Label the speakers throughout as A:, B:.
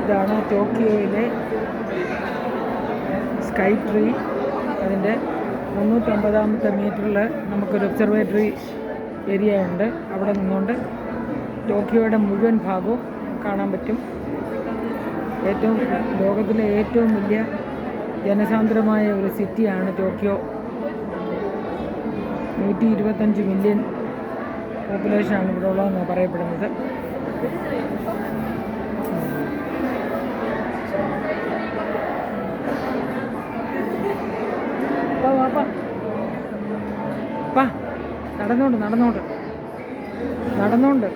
A: ഇതാണ് ടോക്കിയോയിലെ sky tree. അതിൻ്റെ 350-ാമത്തെ മീറ്ററിൽ നമുക്കൊരു ഒബ്സർവേറ്ററി ഏരിയ ഉണ്ട്. അവിടെ നിന്നുകൊണ്ട് ടോക്കിയോയുടെ മുഴുവൻ ഭാഗവും കാണാൻ പറ്റും. ലോകത്തിലെ ഏറ്റവും വലിയ ജനസാന്ദ്രമായ ഒരു സിറ്റിയാണ് ടോക്കിയോ. 125 മില്യൺ പോപ്പുലേഷനാണ് ഇവിടെ ഉള്ളതെന്നാണ് പറയപ്പെടുന്നത്. നടന്നോണ്ട്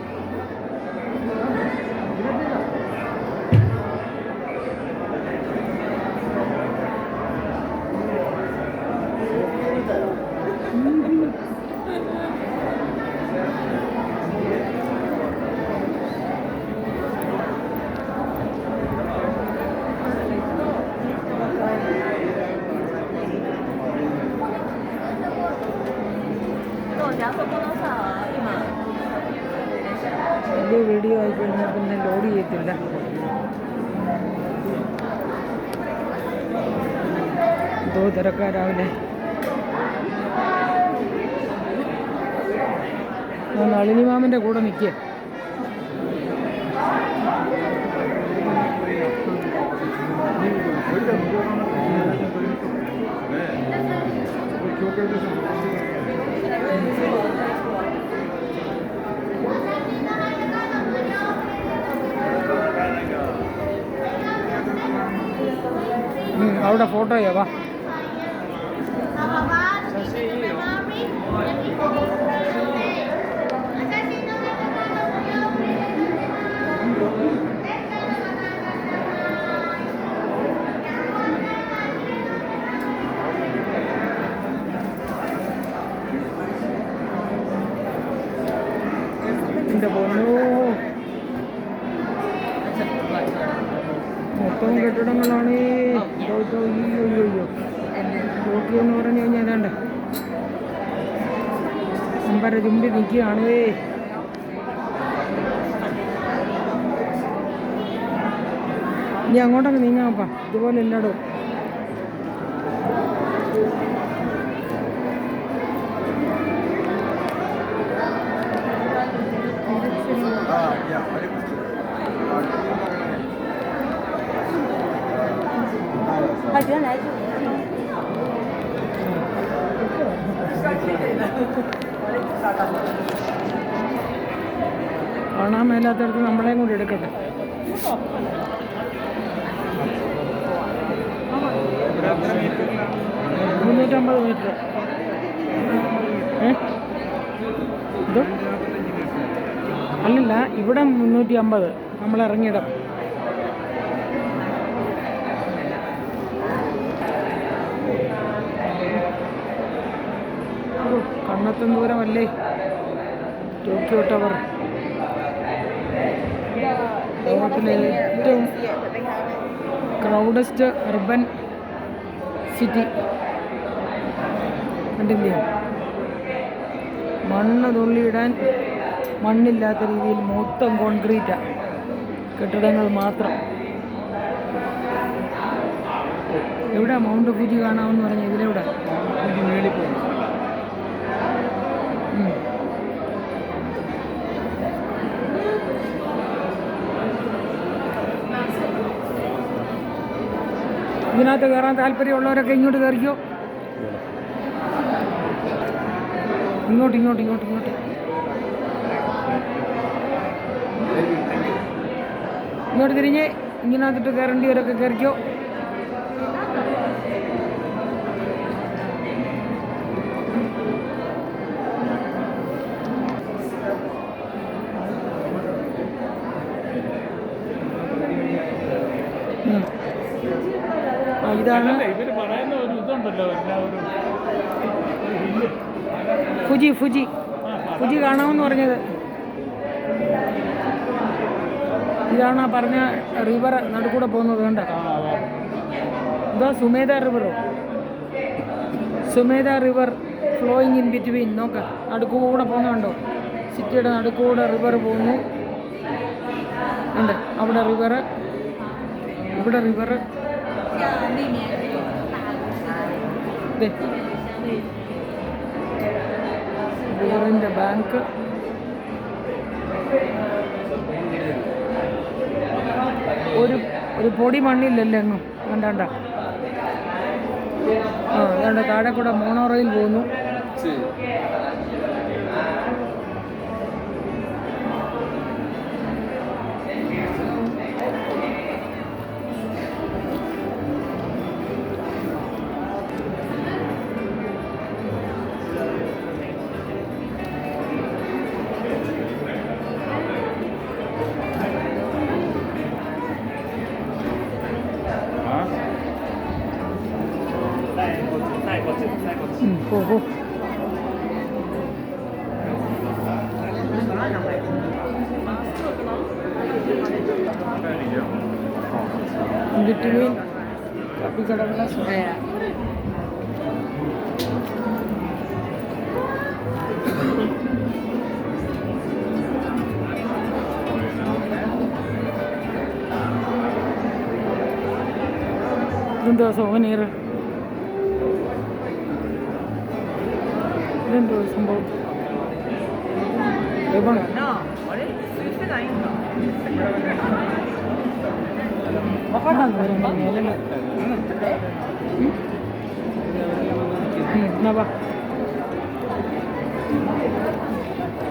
A: വലിയ വീഡിയോ ആയിക്കഴിഞ്ഞാൽ പിന്നെ ലോഡ് ചെയ്യത്തില്ല. എന്തോ തിരക്കാ രാവിലെ. നളിനി മാമൻ്റെ കൂടെ നിൽക്കുക. അവിടെ ഫോട്ടോയാ വാ. എൻ്റെ പൊന്നോ, മൊത്തം കെട്ടിടങ്ങളാണ്. ടോക്കിയോ എന്ന് പറഞ്ഞു കഴിഞ്ഞാൽ ഏതാണ്ട് അമ്പര ചുണ്ടി നിൽക്കുകയാണ്. ഇനി അങ്ങോട്ടൊക്കെ നീങ്ങാപ്പാ, ഇതുപോലെ ഇല്ലടോ. കാണാൻ മേലാത്തടത്ത് നമ്മളെയും കൂടി എടുക്കട്ടെ. $350 മീറ്റർ. ഇത് അല്ലല്ല, ഇവിടെ 350 നമ്മളിറങ്ങിയിടം. കണ്ണെത്തും ദൂരമല്ലേ ടോക്കിയോ ടവർ. ലോകത്തിലെ ഏറ്റവും ക്രൗഡസ്റ്റ് അർബൻ സിറ്റി. കണ്ടില്ലേ? മണ്ണ് തുള്ളിയിടാൻ മണ്ണില്ലാത്ത രീതിയിൽ മൊത്തം കോൺക്രീറ്റാണ്, കെട്ടിടങ്ങൾ മാത്രം. എവിടെ മൗണ്ട് ഫുജി കാണാമെന്ന് പറഞ്ഞാൽ ഇതിലെവിടെ മേളിൽ പോകും. ഇതിനകത്ത് കയറാൻ താല്പര്യമുള്ളവരൊക്കെ ഇങ്ങോട്ട് കയറിക്കോ. ഇങ്ങോട്ട് തിരിഞ്ഞ് ഇങ്ങനകത്തിട്ട് കയറേണ്ടിവരൊക്കെ കയറിക്കോ. ഇതാണ് ഫുജി കാണാമെന്ന് പറഞ്ഞത്. ഇതാണ് ആ പറഞ്ഞ റിവർ നടുക്കൂടെ പോകുന്നത്. കണ്ട ഇതാ സുമേധ റിവറോ, സുമേധ റിവർ ഫ്ലോയിങ് ഇൻ ബിറ്റ്വീൻ. നോക്കാം, നടുക്കൂടെ പോകുന്നുണ്ടോ? സിറ്റിയുടെ നടുക്കൂടെ റിവർ പോകുന്നു ഉണ്ട്. അവിടെ റിവർ ഇവിടെ റിവർ റിവറിൻ്റെ ബാങ്ക്. ഒരു പൊടി മണ്ണില്ലല്ലോ എങ്ങും കണ്ടാണ്ട. ആ അതുകൊണ്ട് താഴെ കൂടെ മോണോ റെയിൽ പോകുന്നു. പോ between കപ്പിക്കടകളെ ഇതെന്താ സോവനീർ? ഇതെന്തോ സംഭവം?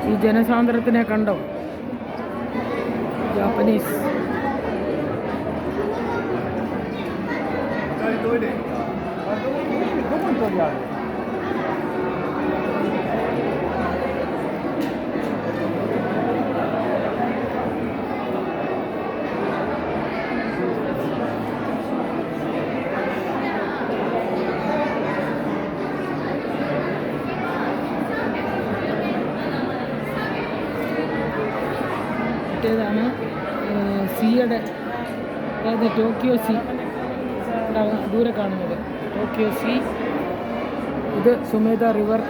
A: ഈ ജനസാന്ദ്രത്തിനെ കണ്ടോ? ജാപ്പനീസ് ാണ് സിയുടെ, അതായത് ടോക്കിയോ സീ ദൂരെ കാണുന്നത്. ടോക്കിയോ സീ, ഇത് സുമേധ റിവർ.